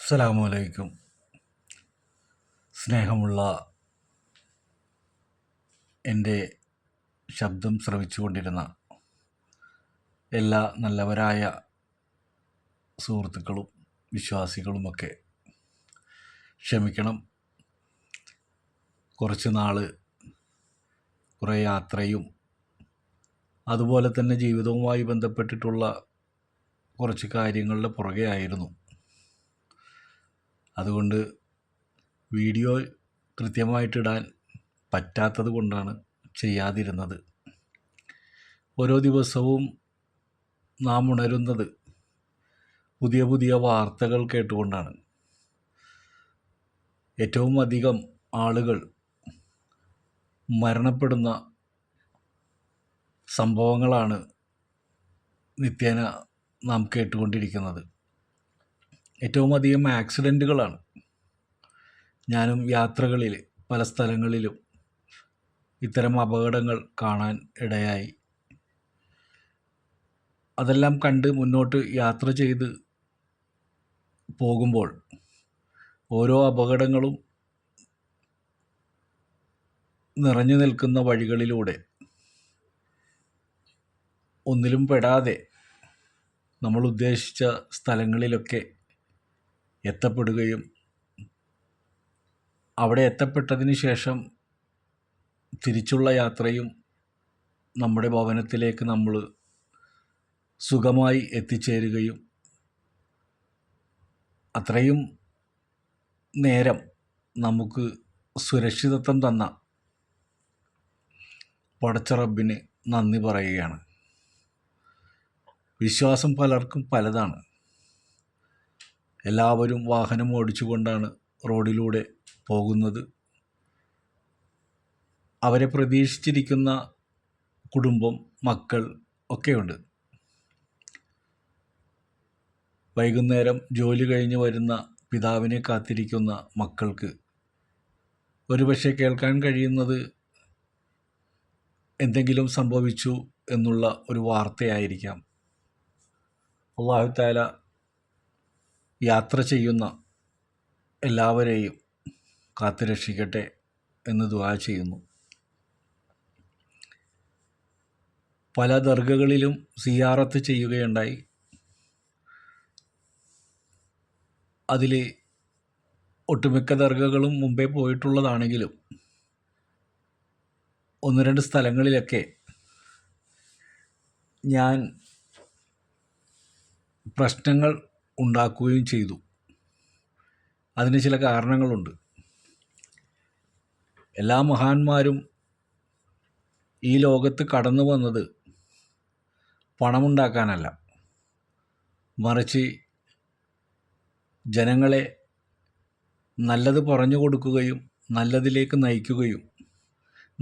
അസ്സലാമു അലൈക്കും. സ്നേഹമുള്ള എൻ്റെ ശബ്ദം ശ്രവിച്ചുകൊണ്ടിരുന്ന എല്ലാ നല്ലവരായ സുഹൃത്തുക്കളും വിശ്വാസികളുമൊക്കെ ക്ഷമിക്കണം. കുറച്ച് നാൾ കുറേ യാത്രയും അതുപോലെ തന്നെ ജീവിതവുമായി ബന്ധപ്പെട്ടിട്ടുള്ള കുറച്ച് കാര്യങ്ങളുടെ പുറകെ ആയിരുന്നു. അതുകൊണ്ട് വീഡിയോ കൃത്യമായിട്ടിടാൻ പറ്റാത്തത് കൊണ്ടാണ് ചെയ്യാതിരുന്നത്. ഓരോ ദിവസവും നാം ഉണരുന്നത് പുതിയ പുതിയ വാർത്തകൾ കേട്ടുകൊണ്ടാണ്. ഏറ്റവും അധികം ആളുകൾ മരണപ്പെടുന്ന സംഭവങ്ങളാണ് നിത്യേന നാം കേട്ടുകൊണ്ടിരിക്കുന്നത്. ഏറ്റവും അധികം ആക്സിഡൻറ്റുകളാണ്. ഞാനും യാത്രകളിൽ പല സ്ഥലങ്ങളിലും ഇത്തരം അപകടങ്ങൾ കാണാൻ ഇടയായി. അതെല്ലാം കണ്ട് മുന്നോട്ട് യാത്ര ചെയ്ത് പോകുമ്പോൾ ഓരോ അപകടങ്ങളും നിറഞ്ഞു നിൽക്കുന്ന വഴികളിലൂടെ ഒന്നിലും പെടാതെ നമ്മൾ ഉദ്ദേശിച്ച സ്ഥലങ്ങളിലൊക്കെ എത്തപ്പെടുകയും അവിടെ എത്തപ്പെട്ടതിന് ശേഷം തിരിച്ചുള്ള യാത്രയും നമ്മുടെ ഭവനത്തിലേക്ക് നമ്മൾ സുഖമായി എത്തിച്ചേരുകയും അത്രയും നേരം നമുക്ക് സുരക്ഷിതത്വം തന്ന പടച്ച റബ്ബിന് നന്ദി പറയുകയാണ്. വിശ്വാസം പലർക്കും പലതാണ്. എല്ലാവരും വാഹനം ഓടിച്ചുകൊണ്ടാണ് റോഡിലൂടെ പോകുന്നത്. അവരെ പ്രതീക്ഷിച്ചിരിക്കുന്ന കുടുംബം, മക്കൾ ഒക്കെയുണ്ട്. വൈകുന്നേരം ജോലി കഴിഞ്ഞ് വരുന്ന പിതാവിനെ കാത്തിരിക്കുന്ന മക്കൾക്ക് ഒരുപക്ഷെ കേൾക്കാൻ കഴിയുന്നത് എന്തെങ്കിലും സംഭവിച്ചു എന്നുള്ള ഒരു വാർത്തയായിരിക്കാം. അല്ലാഹു തആല യാത്ര ചെയ്യുന്ന എല്ലാവരെയും കാത്തുരക്ഷിക്കട്ടെ എന്ന് ദുആ ചെയ്യുന്നു. പല ദർഗകളിലും സിയാറത്ത് ചെയ്യുകയുണ്ടായി. അതിൽ ഒട്ടുമിക്ക ദർഗകളും മുമ്പേ പോയിട്ടുള്ളതാണെങ്കിലും ഒന്ന് രണ്ട് സ്ഥലങ്ങളിലൊക്കെ ഞാൻ പ്രശ്നങ്ങൾ ഉണ്ടാക്കുകയും ചെയ്തു. അതിന് ചില കാരണങ്ങളുണ്ട്. എല്ലാ മഹാന്മാരും ഈ ലോകത്ത് കടന്നു വന്നത് പണമുണ്ടാക്കാനല്ല, മറിച്ച് ജനങ്ങളെ നല്ലത് പറഞ്ഞു കൊടുക്കുകയും നല്ലതിലേക്ക് നയിക്കുകയും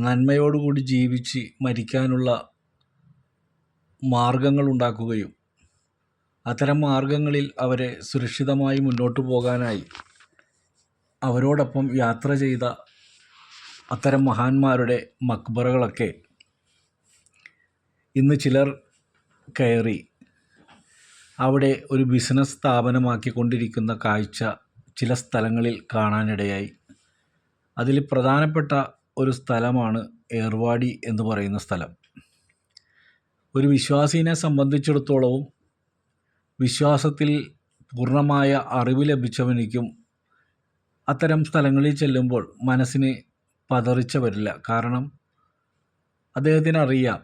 നന്മയോടുകൂടി ജീവിച്ച് മരിക്കാനുള്ള മാർഗങ്ങൾ ഉണ്ടാക്കുകയും അത്തരം മാർഗങ്ങളിൽ അവരെ സുരക്ഷിതമായി മുന്നോട്ട് പോകാനായി അവരോടൊപ്പം യാത്ര ചെയ്ത അത്തരം മഹാന്മാരുടെ മക്ബറകളൊക്കെ ഇന്ന് ചിലർ കയറി അവിടെ ഒരു ബിസിനസ് സ്ഥാപനമാക്കിക്കൊണ്ടിരിക്കുന്ന കാഴ്ച ചില സ്ഥലങ്ങളിൽ കാണാനിടയായി. അതിൽ പ്രധാനപ്പെട്ട ഒരു സ്ഥലമാണ് ഏർവാടി എന്ന് പറയുന്ന സ്ഥലം. ഒരു വിശ്വാസിനെ സംബന്ധിച്ചിടത്തോളവും വിശ്വാസത്തിൽ പൂർണ്ണമായ അറിവ് ലഭിച്ചവനിക്കും അത്തരം സ്ഥലങ്ങളിൽ ചെല്ലുമ്പോൾ മനസ്സിന് പതറിച്ച വരില്ല. കാരണം അദ്ദേഹത്തിന് അറിയാം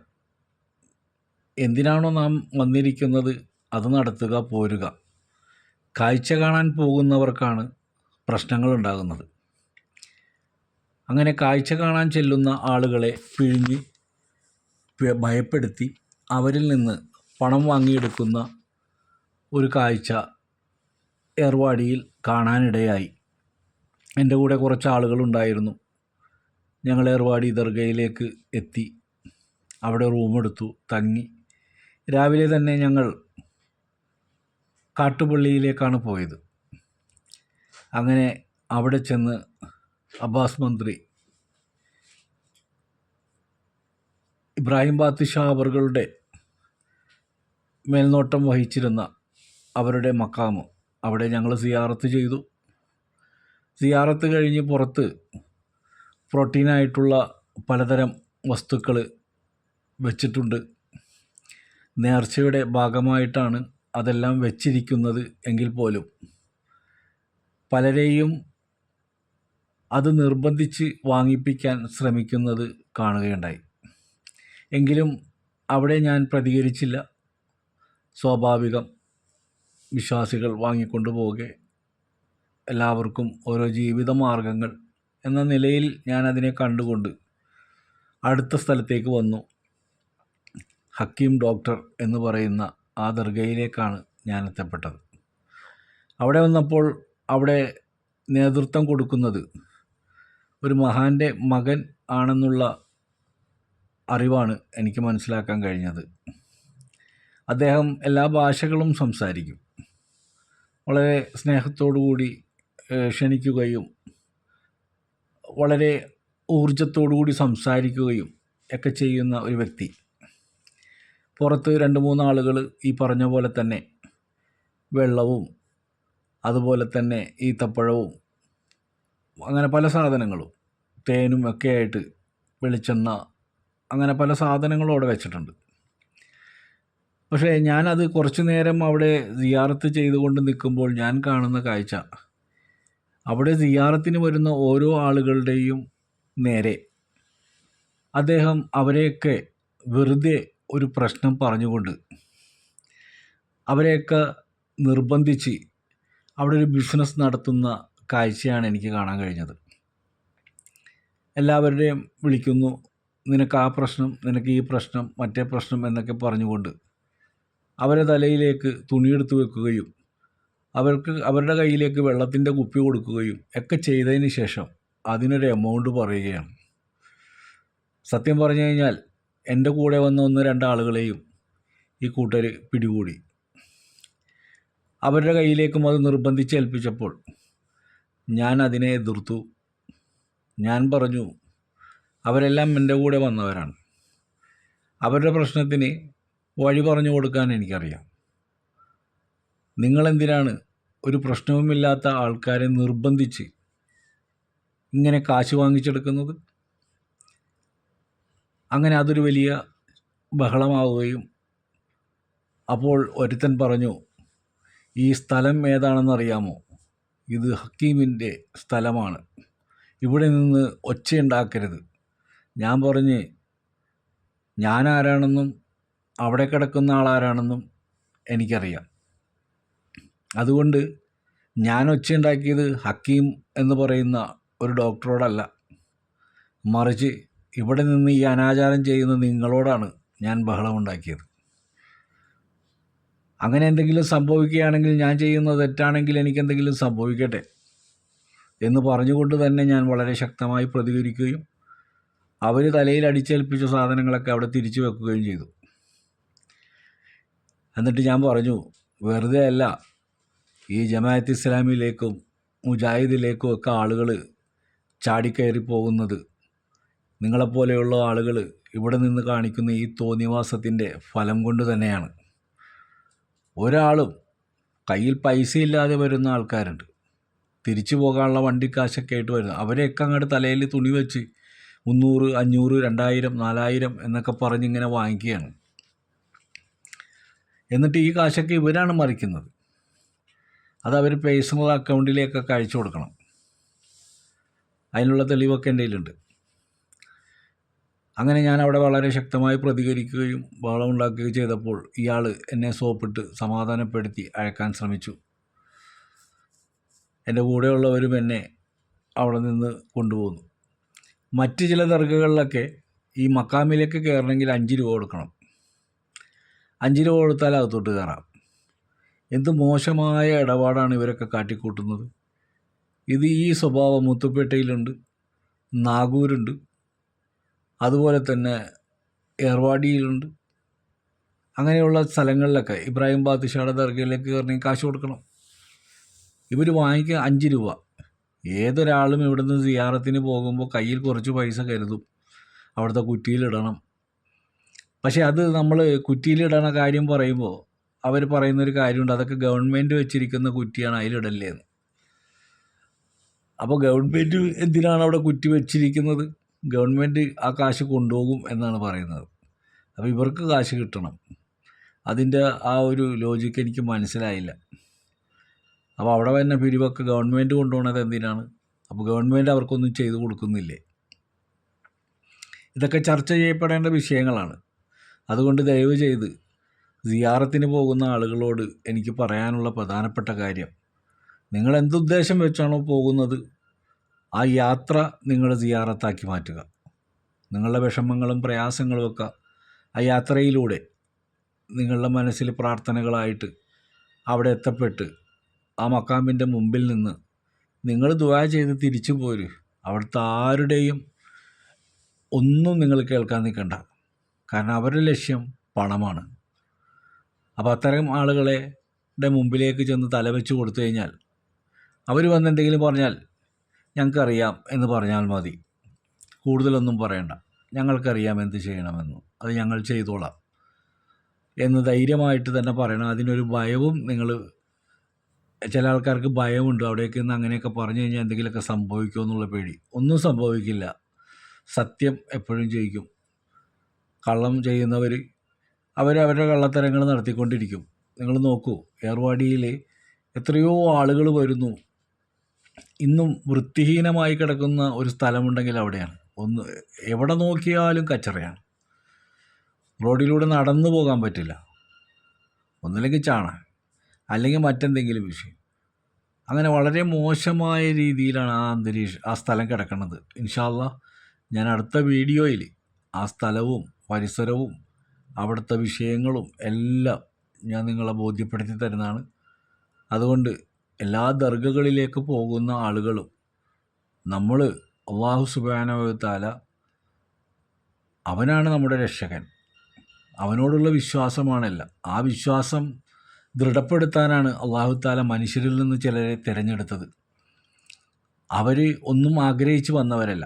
എന്തിനാണോ നാം വന്നിരിക്കുന്നത് അത് നടത്തുക, പോരുക. കാഴ്ച കാണാൻ പോകുന്നവർക്കാണ് പ്രശ്നങ്ങൾ ഉണ്ടാകുന്നത്. അങ്ങനെ കാഴ്ച കാണാൻ ചെല്ലുന്ന ആളുകളെ പിഴിഞ്ഞ് ഭയപ്പെടുത്തി അവരിൽ നിന്ന് പണം വാങ്ങിയെടുക്കുന്ന ഒരു കാഴ്ച ഏർവാടിയിൽ കാണാനിടയായി. എൻ്റെ കൂടെ കുറച്ച് ആളുകളുണ്ടായിരുന്നു. ഞങ്ങൾ ഏർവാടി ദർഗയിലേക്ക് എത്തി. അവിടെ റൂമെടുത്തു, തങ്ങി. രാവിലെ തന്നെ ഞങ്ങൾ കാട്ടുപള്ളിയിലേക്കാണ് പോയത്. അങ്ങനെ അവിടെ ചെന്ന് അബ്ബാസ് മന്ത്രി ഇബ്രാഹിം ബാത്തിഷാ അവറുകളുടെ മേൽനോട്ടം വഹിച്ചിരുന്ന അവരുടെ മക്കാമ്, അവിടെ ഞങ്ങൾ സിയാറത്ത് ചെയ്തു. സിയാറത്ത് കഴിഞ്ഞ് പുറത്ത് പ്രോട്ടീനായിട്ടുള്ള പലതരം വസ്തുക്കൾ വെച്ചിട്ടുണ്ട്. നേർച്ചയുടെ ഭാഗമായിട്ടാണ് അതെല്ലാം വെച്ചിരിക്കുന്നത് എങ്കിൽ പോലും പലരെയും അത് നിർബന്ധിച്ച് വാങ്ങിപ്പിക്കാൻ ശ്രമിക്കുന്നത് കാണുകയുണ്ടായി. എങ്കിലും അവിടെ ഞാൻ പ്രതികരിച്ചില്ല. സ്വാഭാവികം, വിശ്വാസികൾ വാങ്ങിക്കൊണ്ടു പോകെ, എല്ലാവർക്കും ഓരോ ജീവിത മാർഗങ്ങൾ എന്ന നിലയിൽ ഞാൻ അതിനെ കണ്ടുകൊണ്ട് അടുത്ത സ്ഥലത്തേക്ക് വന്നു. ഹക്കീം ഡോക്ടർ എന്ന് പറയുന്ന ആ ദർഗയിലേക്കാണ് ഞാൻ എത്തപ്പെട്ടത്. അവിടെ വന്നപ്പോൾ അവിടെ നേതൃത്വം കൊടുക്കുന്നത് ഒരു മഹാൻ്റെ മകൻ ആണെന്നുള്ള അറിവാണ് എനിക്ക് മനസ്സിലാക്കാൻ കഴിഞ്ഞത്. അദ്ദേഹം എല്ലാ ഭാഷകളും സംസാരിക്കും. വളരെ സ്നേഹത്തോടു കൂടി ക്ഷണിക്കുകയും വളരെ ഊർജത്തോടു കൂടി സംസാരിക്കുകയും ഒക്കെ ചെയ്യുന്ന ഒരു വ്യക്തി. പുറത്ത് 2-3 ആളുകൾ ഈ പറഞ്ഞ പോലെ തന്നെ വെള്ളവും അതുപോലെ തന്നെ ഈത്തപ്പഴവും അങ്ങനെ പല സാധനങ്ങളും, തേനും ഒക്കെ ആയിട്ട്, വെളിച്ചെണ്ണ, അങ്ങനെ പല സാധനങ്ങളും അവിടെ വെച്ചിട്ടുണ്ട്. പക്ഷേ ഞാനത് കുറച്ച് നേരം അവിടെ സിയാറത്ത് ചെയ്തുകൊണ്ട് നിൽക്കുമ്പോൾ ഞാൻ കാണുന്ന കാഴ്ച, അവിടെ സിയാറത്തിന് വരുന്ന ഓരോ ആളുകളുടെയും നേരെ അദ്ദേഹം അവരെയൊക്കെ വെറുതെ ഒരു പ്രശ്നം പറഞ്ഞുകൊണ്ട് അവരെയൊക്കെ നിർബന്ധിച്ച് അവിടെ ഒരു ബിസിനസ് നടത്തുന്ന കാഴ്ചയാണ് എനിക്ക് കാണാൻ കഴിഞ്ഞത്. എല്ലാവരുടെയും വിളിക്കുന്നു, നിനക്ക് ആ പ്രശ്നം, നിനക്ക് ഈ പ്രശ്നം, മറ്റേ പ്രശ്നം എന്നൊക്കെ പറഞ്ഞുകൊണ്ട് അവരെ തലയിലേക്ക് തുണിയെടുത്ത് വെക്കുകയും അവരുടെ കയ്യിലേക്ക് വെള്ളത്തിൻ്റെ കുപ്പി കൊടുക്കുകയും ഒക്കെ ചെയ്തതിന് ശേഷം അതിനൊരു എമൗണ്ട് പറയുകയാണ്. സത്യം പറഞ്ഞു കഴിഞ്ഞാൽ എൻ്റെ കൂടെ വന്ന 1-2 ആളുകളെയും ഈ കൂട്ടർ പിടികൂടി. അവരുടെ കയ്യിലേക്കും അത് നിർബന്ധിച്ച് ഏൽപ്പിച്ചപ്പോൾ ഞാൻ അതിനെ എതിർത്തു. ഞാൻ പറഞ്ഞു, അവരെല്ലാം എൻ്റെ കൂടെ വന്നവരാണ്. അവരുടെ പ്രശ്നത്തിന് വഴി പറഞ്ഞു കൊടുക്കാൻ എനിക്കറിയാം. നിങ്ങളെന്തിനാണ് ഒരു പ്രശ്നവുമില്ലാത്ത ആൾക്കാരെ നിർബന്ധിച്ച് ഇങ്ങനെ കാശ് വാങ്ങിച്ചെടുക്കുന്നത്? അങ്ങനെ അതൊരു വലിയ ബഹളമാവുകയും അപ്പോൾ ഒരുത്തൻ പറഞ്ഞു, ഈ സ്ഥലം ഏതാണെന്നറിയാമോ? ഇത് ഹക്കീമിൻ്റെ സ്ഥലമാണ്, ഇവിടെ നിന്ന് ഒച്ചയുണ്ടാക്കരുത്. ഞാൻ പറഞ്ഞ്, ഞാൻ ആരാണെന്നും അവിടെ കിടക്കുന്ന ആളാരാണെന്നും എനിക്കറിയാം. അതുകൊണ്ട് ഞാൻ ഒച്ചയുണ്ടാക്കിയത് ഹക്കീം എന്ന് പറയുന്ന ഒരു ഡോക്ടറോടല്ല, മറിച്ച് ഇവിടെ നിന്ന് ഈ അനാചാരം ചെയ്യുന്ന നിങ്ങളോടാണ് ഞാൻ ബഹളമുണ്ടാക്കിയത്. അങ്ങനെ എന്തെങ്കിലും സംഭവിക്കുകയാണെങ്കിൽ, ഞാൻ ചെയ്യുന്നത് തെറ്റാണെങ്കിൽ എനിക്കെന്തെങ്കിലും സംഭവിക്കട്ടെ എന്ന് പറഞ്ഞുകൊണ്ട് തന്നെ ഞാൻ വളരെ ശക്തമായി പ്രതികരിക്കുകയും അവർ തലയിൽ അടിച്ചേൽപ്പിച്ച സാധനങ്ങളൊക്കെ അവിടെ തിരിച്ചു വെക്കുകയും ചെയ്തു. എന്നിട്ട് ഞാൻ പറഞ്ഞു, വെറുതെ അല്ല ഈ ജമാഅത്ത് ഇസ്ലാമിയിലേക്കും മുജാഹിദിലേക്കും ഒക്കെ ആളുകൾ ചാടിക്കയറി പോകുന്നത്. നിങ്ങളെപ്പോലെയുള്ള ആളുകൾ ഇവിടെ നിന്ന് കാണിക്കുന്ന ഈ തോന്നിവാസത്തിൻ്റെ ഫലം കൊണ്ട് തന്നെയാണ്. ഒരാളും കയ്യിൽ പൈസ ഇല്ലാതെ വരുന്ന ആൾക്കാരുണ്ട്, തിരിച്ചു പോകാനുള്ള വണ്ടിക്കാശൊക്കെ ആയിട്ട് വരുന്നത്. അവരെയൊക്കെ അങ്ങോട്ട് തലയിൽ തുണി വെച്ച് 300, 500, 2000, 4000 എന്നൊക്കെ പറഞ്ഞിങ്ങനെ വാങ്ങിക്കുകയാണ്. എന്നിട്ട് ഈ കാശൊക്കെ ഇവരാണ് മറിക്കുന്നത്. അത് അവർ പേഴ്സണൽ അക്കൗണ്ടിലേക്കൊക്കെ അയച്ചു കൊടുക്കണം. അതിനുള്ള തെളിവൊക്കെ എൻ്റെ കയ്യിലുണ്ട്. അങ്ങനെ ഞാൻ അവിടെ വളരെ ശക്തമായി പ്രതികരിക്കുകയും ബഹളമുണ്ടാക്കുകയും ചെയ്തപ്പോൾ ഇയാൾ എന്നെ സോപ്പിട്ട് സമാധാനപ്പെടുത്തി അയക്കാൻ ശ്രമിച്ചു. എൻ്റെ കൂടെയുള്ളവരും എന്നെ അവിടെ നിന്ന് കൊണ്ടുപോന്നു. മറ്റ് ചില ദർഗകളിലൊക്കെ ഈ മക്കാമിലേക്ക് കയറണമെങ്കിൽ 5 രൂപ കൊടുക്കണം. 5 രൂപ കൊടുത്താൽ അകത്തോട്ട് കയറാം. എന്ത് മോശമായ ഇടപാടാണ് ഇവരൊക്കെ കാട്ടിക്കൂട്ടുന്നത്. ഇത് ഈ സ്വഭാവം മുത്തുപ്പേട്ടയിലുണ്ട്, നാഗൂരുണ്ട്, അതുപോലെ തന്നെ ഏർവാടിയിലുണ്ട്. അങ്ങനെയുള്ള സ്ഥലങ്ങളിലൊക്കെ ഇബ്രാഹിം ബാദുഷായുടെ ദർഗയിലേക്ക് കയറണമെങ്കിൽ കാശ് കൊടുക്കണം. ഇവർ വാങ്ങിക്കുക 5 രൂപ. ഏതൊരാളും ഇവിടുന്ന് സിയാറത്തിന് പോകുമ്പോൾ കയ്യിൽ കുറച്ച് പൈസ കരുതും, അവിടുത്തെ കുറ്റിയിലിടണം. പക്ഷേ അത് നമ്മൾ കുറ്റിയിലിടണ കാര്യം പറയുമ്പോൾ അവർ പറയുന്നൊരു കാര്യമുണ്ട്, അതൊക്കെ ഗവൺമെൻറ് വെച്ചിരിക്കുന്ന കുറ്റിയാണ്, അതിലിടല്ലേ എന്ന്. അപ്പോൾ ഗവൺമെൻറ് എന്തിനാണ് അവിടെ കുറ്റി വെച്ചിരിക്കുന്നത്? ഗവൺമെൻറ് ആ കാശ് കൊണ്ടുപോകും എന്നാണ് പറയുന്നത്. അപ്പോൾ ഇവർക്ക് കാശ് കിട്ടണം. അതിൻ്റെ ആ ഒരു ലോജിക്ക് എനിക്ക് മനസ്സിലായില്ല. അപ്പോൾ അവിടെ തന്നെ പിരിവൊക്കെ ഗവൺമെൻറ് കൊണ്ടുപോകുന്നത് എന്തിനാണ്? അപ്പോൾ ഗവൺമെൻറ് അവർക്കൊന്നും ചെയ്തു കൊടുക്കുന്നില്ലേ? ഇതൊക്കെ ചർച്ച ചെയ്യപ്പെടേണ്ട വിഷയങ്ങളാണ്. അതുകൊണ്ട് ദയവ് ചെയ്ത് സിയാറത്തിന് പോകുന്ന ആളുകളോട് എനിക്ക് പറയാനുള്ള പ്രധാനപ്പെട്ട കാര്യം, നിങ്ങൾ എന്തുദ്ദേശം വെച്ചാണോ പോകുന്നത് ആ യാത്ര നിങ്ങൾ സിയാറത്താക്കി മാറ്റുക. നിങ്ങളുടെ വിഷമങ്ങളും പ്രയാസങ്ങളും ഒക്കെ ആ യാത്രയിലൂടെ നിങ്ങളുടെ മനസ്സിൽ പ്രാർത്ഥനകളായിട്ട് അവിടെ എത്തപ്പെട്ട് ആ മക്കാമിൻ്റെ മുമ്പിൽ നിന്ന് നിങ്ങൾ ദുആ ചെയ്ത് തിരിച്ചു പോര്. അവിടുത്തെ ആരുടെയും ഒന്നും നിങ്ങൾ കേൾക്കാൻ നിൽക്കണ്ട. കാരണം അവരുടെ ലക്ഷ്യം പണമാണ്. അപ്പോൾ അത്തരം ആളുകളുടെ മുമ്പിലേക്ക് ചെന്ന് തലവെച്ച് കൊടുത്തു കഴിഞ്ഞാൽ അവർ വന്ന് എന്തെങ്കിലും പറഞ്ഞാൽ ഞങ്ങൾക്കറിയാം എന്ന് പറഞ്ഞാൽ മതി, കൂടുതലൊന്നും പറയണ്ട, ഞങ്ങൾക്കറിയാം എന്ത് ചെയ്യണമെന്ന്, അത് ഞങ്ങൾ ചെയ്തോളാം എന്ന് ധൈര്യമായിട്ട് തന്നെ പറയണം. അതിനൊരു ഭയവും നിങ്ങൾ, ചില ആൾക്കാർക്ക് ഭയമുണ്ട്, അവിടേക്ക് നിന്ന് അങ്ങനെയൊക്കെ പറഞ്ഞു കഴിഞ്ഞാൽ എന്തെങ്കിലുമൊക്കെ സംഭവിക്കുമോ എന്നുള്ള പേടി. ഒന്നും സംഭവിക്കില്ല, സത്യം എപ്പോഴും ജയിക്കും. കള്ളം ചെയ്യുന്നവർ അവരവരുടെ കള്ളത്തരങ്ങൾ നടത്തിക്കൊണ്ടിരിക്കും. നിങ്ങൾ നോക്കൂ, ഏർവാടിയിൽ എത്രയോ ആളുകൾ വരുന്നു. ഇന്നും വൃത്തിഹീനമായി കിടക്കുന്ന ഒരു സ്ഥലമുണ്ടെങ്കിൽ അവിടെയാണ്. എവിടെ നോക്കിയാലും കച്ചറയാണ്. റോഡിലൂടെ നടന്നു പോകാൻ പറ്റില്ല, ഒന്നില്ലെങ്കിൽ ചാണാൻ അല്ലെങ്കിൽ മറ്റെന്തെങ്കിലും വിഷയം. അങ്ങനെ വളരെ മോശമായ രീതിയിലാണ് ആ സ്ഥലം കിടക്കുന്നത്. ഇൻഷാ അല്ലാഹ് ഞാൻ അടുത്ത വീഡിയോയിൽ ആ സ്ഥലവും പരിസരവും അവിടുത്തെ വിഷയങ്ങളും എല്ലാം ഞാൻ നിങ്ങളെ ബോധ്യപ്പെടുത്തി തരുന്നതാണ്. അതുകൊണ്ട് എല്ലാ ദർഗകളിലേക്ക് പോകുന്ന ആളുകളും നമ്മൾ അല്ലാഹു സുബ്ഹാനഹു വ തആല അവനാണ് നമ്മുടെ രക്ഷകൻ, അവനോടുള്ള വിശ്വാസമാണല്ല. ആ വിശ്വാസം ദൃഢപ്പെടുത്താനാണ് അല്ലാഹു തആല മനുഷ്യരിൽ നിന്ന് ചിലരെ തിരഞ്ഞെടുത്തത്. അവർ ഒന്നും ആഗ്രഹിച്ച് വന്നവരല്ല.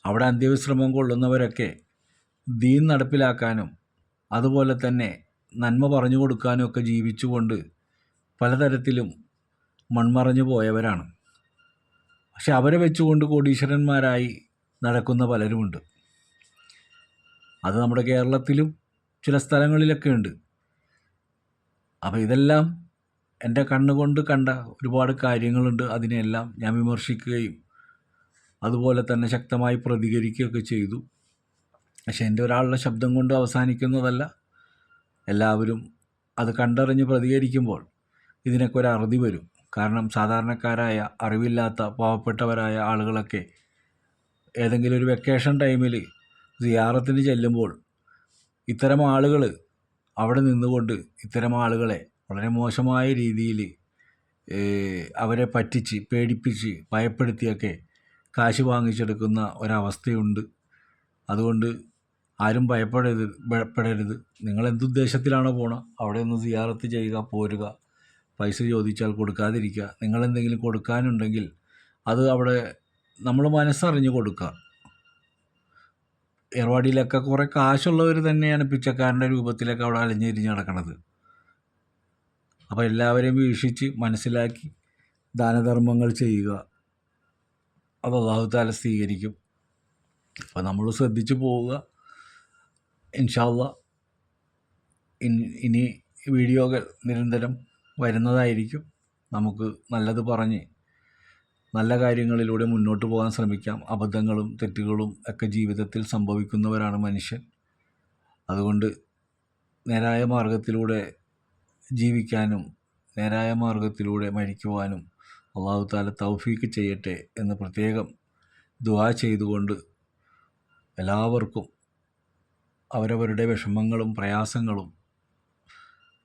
അവിടെ അന്ത്യവിശ്രമം കൊള്ളുന്നവരൊക്കെ ദീൻ നടപ്പിലാക്കാനും അതുപോലെ തന്നെ നന്മ പറഞ്ഞു കൊടുക്കാനും ഒക്കെ ജീവിച്ചുകൊണ്ട് പലതരത്തിലും മൺമറഞ്ഞു പോയവരാണ്. പക്ഷെ അവരെ വെച്ചുകൊണ്ട് കോടീശ്വരന്മാരായി നടക്കുന്ന പലരുമുണ്ട്. അത് നമ്മുടെ കേരളത്തിലും ചില സ്ഥലങ്ങളിലൊക്കെ ഉണ്ട്. അപ്പോൾ ഇതെല്ലാം എൻ്റെ കണ്ണുകൊണ്ട് കണ്ട ഒരുപാട് കാര്യങ്ങളുണ്ട്. അതിനെല്ലാം ഞാൻ വിമർശിക്കുകയും അതുപോലെ തന്നെ ശക്തമായി പ്രതികരിക്കുകയൊക്കെ ചെയ്തു. പക്ഷെ എൻ്റെ ഒരാളുടെ ശബ്ദം കൊണ്ട് അവസാനിക്കുന്നതല്ല. എല്ലാവരും അത് കണ്ടറിഞ്ഞ് പ്രതികരിക്കുമ്പോൾ ഇതിനൊക്കെ ഒരു അറുതി വരും. കാരണം സാധാരണക്കാരായ അറിവില്ലാത്ത പാവപ്പെട്ടവരായ ആളുകളൊക്കെ ഏതെങ്കിലും ഒരു വെക്കേഷൻ ടൈമിൽ സിയാറത്തിന് ചെല്ലുമ്പോൾ ഇത്തരം ആളുകൾ അവിടെ നിന്നുകൊണ്ട് ഇത്തരം ആളുകളെ വളരെ മോശമായ രീതിയിൽ അവരെ പറ്റിച്ച് പേടിപ്പിച്ച് ഭയപ്പെടുത്തിയൊക്കെ കാശ് വാങ്ങിച്ചെടുക്കുന്ന ഒരവസ്ഥയുണ്ട്. അതുകൊണ്ട് ആരും ഭയപ്പെടരുത്. നിങ്ങൾ എന്തുദ്ദേശത്തിലാണോ പോണത് അവിടെ ഒന്ന് സിയാറത്ത് ചെയ്യുക, പോരുക. പൈസ ചോദിച്ചാൽ കൊടുക്കാതിരിക്കുക. നിങ്ങളെന്തെങ്കിലും കൊടുക്കാനുണ്ടെങ്കിൽ അത് അവിടെ നമ്മൾ മനസ്സറിഞ്ഞ് കൊടുക്കുക. ഏർവാടിയിലൊക്കെ കുറേ കാശുള്ളവർ തന്നെയാണ് പിച്ചക്കാരൻ്റെ രൂപത്തിലൊക്കെ അവിടെ അലഞ്ഞിരിഞ്ഞ് നടക്കുന്നത്. അപ്പോൾ എല്ലാവരെയും വീക്ഷിച്ച് മനസ്സിലാക്കി ദാനധർമ്മങ്ങൾ ചെയ്യുക. അത് അല്ലാഹു തആല സ്വീകരിക്കും. അപ്പോൾ നമ്മൾ ശ്രദ്ധിച്ച് പോവുക. ഇൻഷാ അല്ലാഹ് ഇനി വീഡിയോകൾ നിരന്തരം വരുന്നതായിരിക്കും. നമുക്ക് നല്ലത് പറഞ്ഞ് നല്ല കാര്യങ്ങളിലൂടെ മുന്നോട്ട് പോകാൻ ശ്രമിക്കാം. അബദ്ധങ്ങളും തെറ്റുകളും ഒക്കെ ജീവിതത്തിൽ സംഭവിക്കുന്നവരാണ് മനുഷ്യൻ. അതുകൊണ്ട് നേരായ മാർഗത്തിലൂടെ ജീവിക്കാനും നേരായ മാർഗത്തിലൂടെ മരിക്കുവാനും അല്ലാഹു തആല തൗഫീക്ക് ചെയ്യട്ടെ എന്ന് പ്രത്യേകം ദുആ ചെയ്തുകൊണ്ട് എല്ലാവർക്കും അവരവരുടെ വിഷമങ്ങളും പ്രയാസങ്ങളും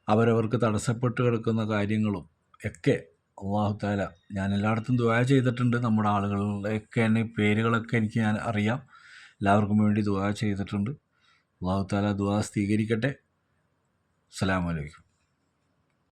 അവരവർക്ക് തടസ്സപ്പെട്ട് കിടക്കുന്ന കാര്യങ്ങളും ഒക്കെ അല്ലാഹു തആല, ഞാൻ എല്ലായിടത്തും ദുആ ചെയ്തിട്ടുണ്ട്. നമ്മുടെ ആളുകളുടെയൊക്കെ പേരുകളൊക്കെ ഞാൻ അറിയാം. എല്ലാവർക്കും വേണ്ടി ദുആ ചെയ്തിട്ടുണ്ട്. അല്ലാഹു തആല ദുആ സ്വീകരിക്കട്ടെ. അസ്സലാമു അലൈക്കും.